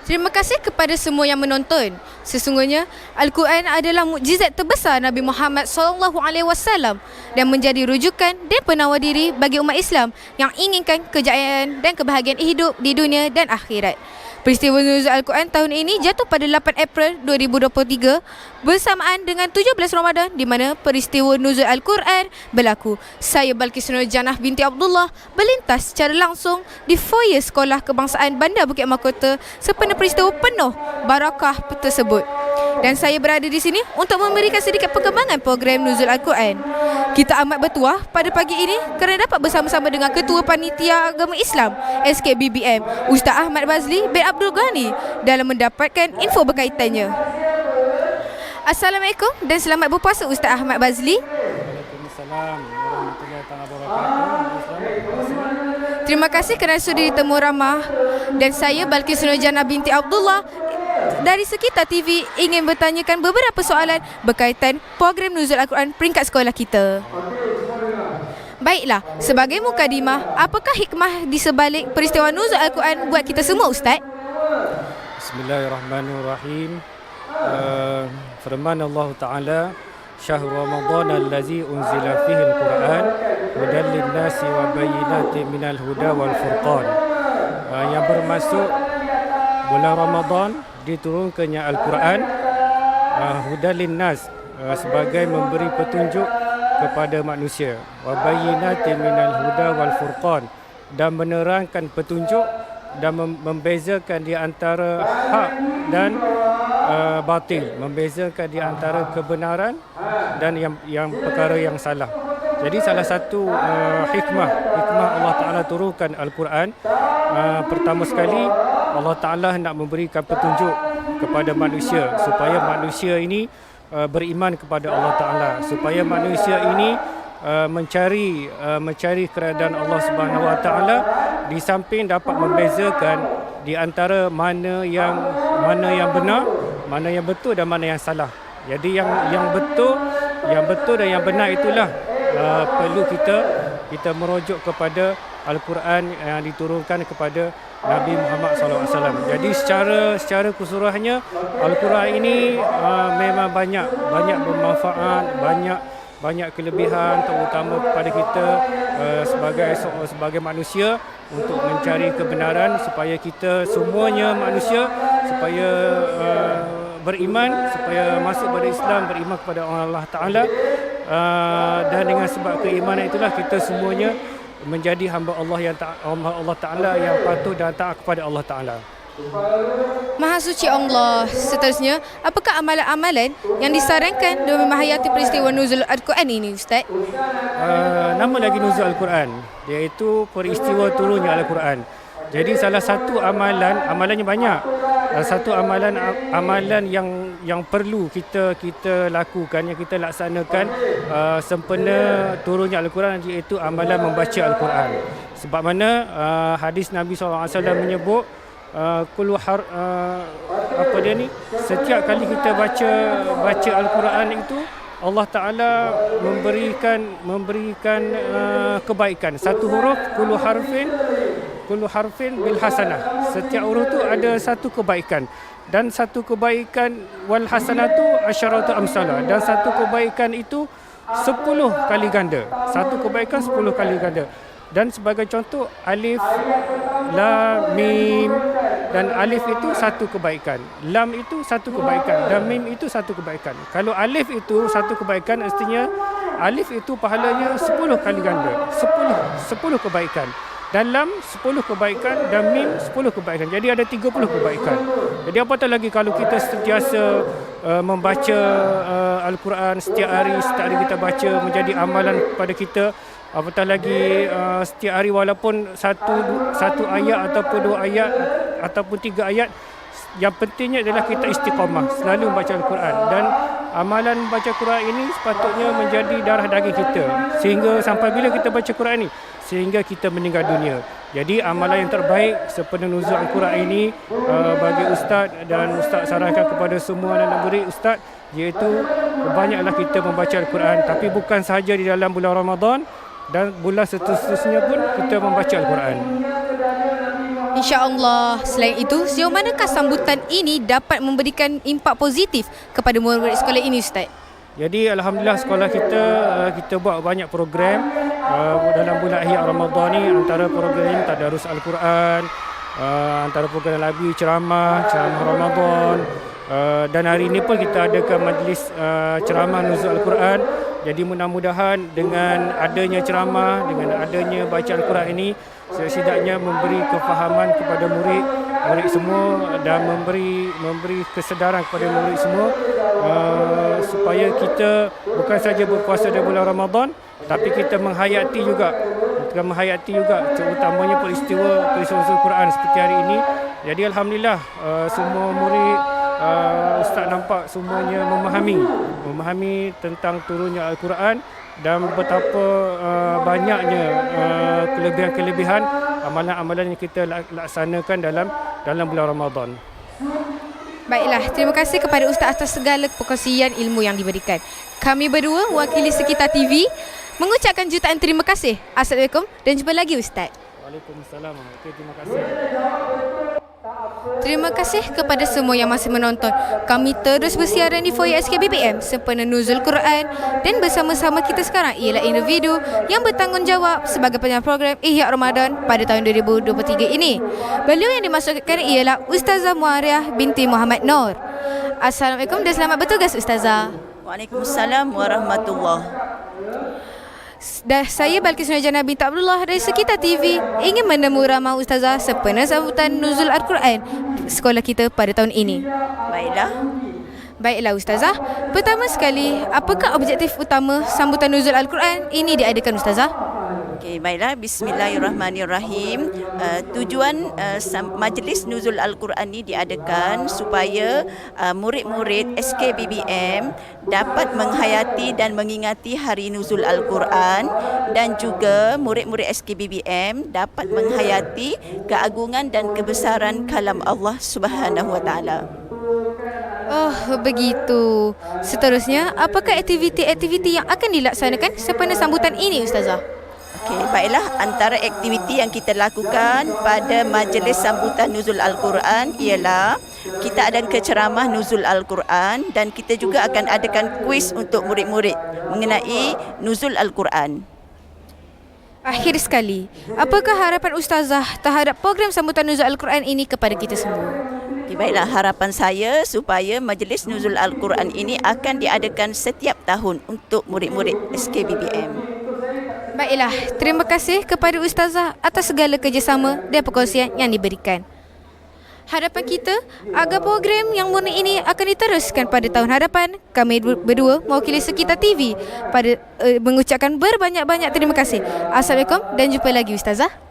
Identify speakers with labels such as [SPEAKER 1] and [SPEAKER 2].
[SPEAKER 1] Terima kasih kepada semua yang menonton. Sesungguhnya Al-Quran adalah mukjizat terbesar Nabi Muhammad SAW dan menjadi rujukan dan penawar diri bagi umat Islam yang inginkan kejayaan dan kebahagiaan hidup di dunia dan akhirat. Peristiwa nuzul Al-Quran tahun ini jatuh pada 8 April 2023 bersamaan dengan 17 Ramadan di mana peristiwa nuzul Al-Quran berlaku. Saya Balkis Nur Janah binti Abdullah berlintas secara langsung di foyer Sekolah Kebangsaan Bandar Bukit Mahkota sempena peristiwa penuh barakah tersebut. Dan saya berada di sini untuk memberikan sedikit perkembangan program nuzul Al-Quran. Kita amat bertuah pada pagi ini kerana dapat bersama-sama dengan Ketua Panitia Agama Islam SKBBM Ustaz Ahmad Bazli bin Abdul Ghani dalam mendapatkan info berkaitannya. Assalamualaikum dan selamat berpuasa Ustaz Ahmad Bazli.
[SPEAKER 2] Waalaikumsalam warahmatullahi wabarakatuh.
[SPEAKER 1] Terima kasih kerana sudi ditemu ramah. Dan saya Balkis Nur Janah binti Abdullah dari Sekitar TV ingin bertanyakan beberapa soalan berkaitan program nuzul Al-Quran peringkat sekolah kita. Baiklah, sebagai mukadimah, apakah hikmah di sebalik peristiwa nuzul Al-Quran buat kita semua Ustaz?
[SPEAKER 2] Bismillahirrahmanirrahim. Firman Allah Ta'ala, Syahr Ramadan allazi unzila fihi al-Quran hudan lin-nasi wa bayyinatin minal huda wal furqan. Yang bermaksud bulan Ramadan diturunkannya Al-Quran hudan lin-nas sebagai memberi petunjuk kepada manusia, wa bayyinatin minal huda wal furqan, dan menerangkan petunjuk dan membezakan di antara hak dan batil, membezakan di antara kebenaran dan yang perkara yang salah. Jadi salah satu hikmah Allah Ta'ala turunkan Al-Quran, pertama sekali Allah Ta'ala nak memberikan petunjuk kepada manusia supaya manusia ini beriman kepada Allah Ta'ala, supaya manusia ini mencari keredaan Allah Subhanahu Wa Ta'ala, di samping dapat membezakan di antara mana yang benar, mana yang betul dan mana yang salah. Jadi yang betul dan yang benar itulah perlu kita merujuk kepada Al-Quran yang diturunkan kepada Nabi Muhammad SAW. Jadi secara keseluruhannya Al-Quran ini memang banyak bermanfaat, banyak kelebihan, terutama kepada kita sebagai manusia untuk mencari kebenaran, supaya kita semuanya manusia supaya beriman, supaya masuk pada Islam, beriman kepada Allah Ta'ala, dan dengan sebab keimanan itulah kita semuanya menjadi hamba Allah Ta'ala yang patuh dan taat kepada Allah Ta'ala.
[SPEAKER 1] Maha suci Allah. Seterusnya, apakah amalan-amalan yang disarankan dalam menghayati peristiwa nuzul Al-Quran ini Ustaz?
[SPEAKER 2] Nama lagi nuzul Al-Quran, iaitu peristiwa turunnya Al-Quran. Jadi salah satu amalannya banyak. Satu amalan yang perlu kita lakukan, yang kita laksanakan sempena turunnya Al-Quran, iaitu amalan membaca Al-Quran. Sebab mana hadis Nabi SAW menyebut setiap kali kita baca Al-Quran itu Allah Ta'ala memberikan kebaikan. Satu huruf, kullu harfin bil hasanah. Setiap huruf tu ada satu kebaikan, dan satu kebaikan wal hasanatu asyaratu amsalah, dan satu kebaikan itu 10 kali ganda. Satu kebaikan 10 kali ganda. Dan sebagai contoh, alif, lam, mim, dan alif itu satu kebaikan, lam itu satu kebaikan, dan mim itu satu kebaikan. Kalau alif itu satu kebaikan, artinya alif itu pahalanya 10 kali ganda, 10 kebaikan. Dan lam 10 kebaikan, dan mim 10 kebaikan. Jadi ada 30 kebaikan. Jadi apatah lagi kalau kita sentiasa membaca Al-Quran setiap hari kita baca, menjadi amalan kepada kita. Apatah lagi setiap hari, walaupun satu ayat ataupun 2 ayat ataupun 3 ayat, yang pentingnya adalah kita istiqamah selalu membaca Al-Quran. Dan amalan membaca Quran ini sepatutnya menjadi darah daging kita, sehingga sampai bila kita baca Quran ini sehingga kita meninggal dunia. Jadi amalan yang terbaik sempena nuzul Al-Quran ini bagi Ustaz, dan Ustaz sarankan kepada semua anak murid Ustaz, iaitu banyaklah kita membaca Al-Quran. Tapi bukan sahaja di dalam bulan Ramadan, dan bulan seterusnya pun kita membaca Al-Quran.
[SPEAKER 1] InsyaAllah. Selain itu, sejauh manakah sambutan ini dapat memberikan impak positif kepada murid-murid sekolah ini, Ustaz?
[SPEAKER 2] Jadi alhamdulillah sekolah kita buat banyak program dalam bulan Ihya Ramadan ni, antara program tadarus Al-Quran, antara program lagu ceramah Ramadan, dan hari ini pun kita adakan majlis ceramah nuzul Al-Quran. Jadi mudah-mudahan dengan adanya ceramah, dengan adanya baca Al-Quran ini, setidaknya memberi kefahaman kepada murid semua dan memberi kesedaran kepada murid semua supaya kita bukan saja berpuasa di bulan Ramadan, tapi kita menghayati juga terutamanya peristiwa Al-Quran seperti hari ini. Jadi alhamdulillah semua murid Ustaz nampak semuanya memahami tentang turunnya Al-Quran dan betapa banyaknya kelebihan-kelebihan amalan-amalan yang kita laksanakan dalam bulan Ramadan.
[SPEAKER 1] Baiklah, terima kasih kepada Ustaz atas segala perkongsian ilmu yang diberikan. Kami berdua, wakili Sekitar TV, mengucapkan jutaan terima kasih. Assalamualaikum dan jumpa lagi, Ustaz.
[SPEAKER 2] Waalaikumsalam. Okay, terima kasih.
[SPEAKER 1] Terima kasih kepada semua yang masih menonton. Kami terus bersiaran di Foyer SKBBM sempena Nuzul Quran, dan bersama-sama kita sekarang ialah individu yang bertanggungjawab sebagai penyanyi program Ihya Ramadan pada tahun 2023 ini. Beliau yang dimaksudkan ialah Ustazah Muariah binti Muhammad Nur. Assalamualaikum dan selamat bertugas, Ustazah.
[SPEAKER 3] Waalaikumsalam warahmatullahi.
[SPEAKER 1] Dan saya Balkis Nurjana binti Abdullah dari Sekitar TV ingin menemu ramah Ustazah sempena sambutan Nuzul Al-Quran sekolah kita pada tahun ini. Baiklah Ustazah, pertama sekali, apakah objektif utama sambutan Nuzul Al-Quran ini diadakan, Ustazah?
[SPEAKER 3] Okey, baiklah. Bismillahirrahmanirrahim. Tujuan Majlis Nuzul Al-Quran ini diadakan supaya murid-murid SKBBM dapat menghayati dan mengingati Hari Nuzul Al-Quran, dan juga murid-murid SKBBM dapat menghayati keagungan dan kebesaran kalam Allah Subhanahu Wa Taala.
[SPEAKER 1] Oh, begitu. Seterusnya, apakah aktiviti-aktiviti yang akan dilaksanakan sempena sambutan ini, Ustazah?
[SPEAKER 3] Okey, baiklah, antara aktiviti yang kita lakukan pada majlis sambutan Nuzul Al-Quran ialah kita adakan ceramah Nuzul Al-Quran, dan kita juga akan adakan kuis untuk murid-murid mengenai Nuzul Al-Quran.
[SPEAKER 1] Akhir sekali, apakah harapan Ustazah terhadap program sambutan Nuzul Al-Quran ini kepada kita semua?
[SPEAKER 3] Okay, baiklah, harapan saya supaya Majlis Nuzul Al-Quran ini akan diadakan setiap tahun untuk murid-murid SKBBM.
[SPEAKER 1] Baiklah, terima kasih kepada Ustazah atas segala kerjasama dan perkongsian yang diberikan. Harapan kita agar program yang murni ini akan diteruskan pada tahun hadapan. Kami berdua mewakili Sekitar TV mengucapkan berbanyak-banyak terima kasih. Assalamualaikum dan jumpa lagi, Ustazah.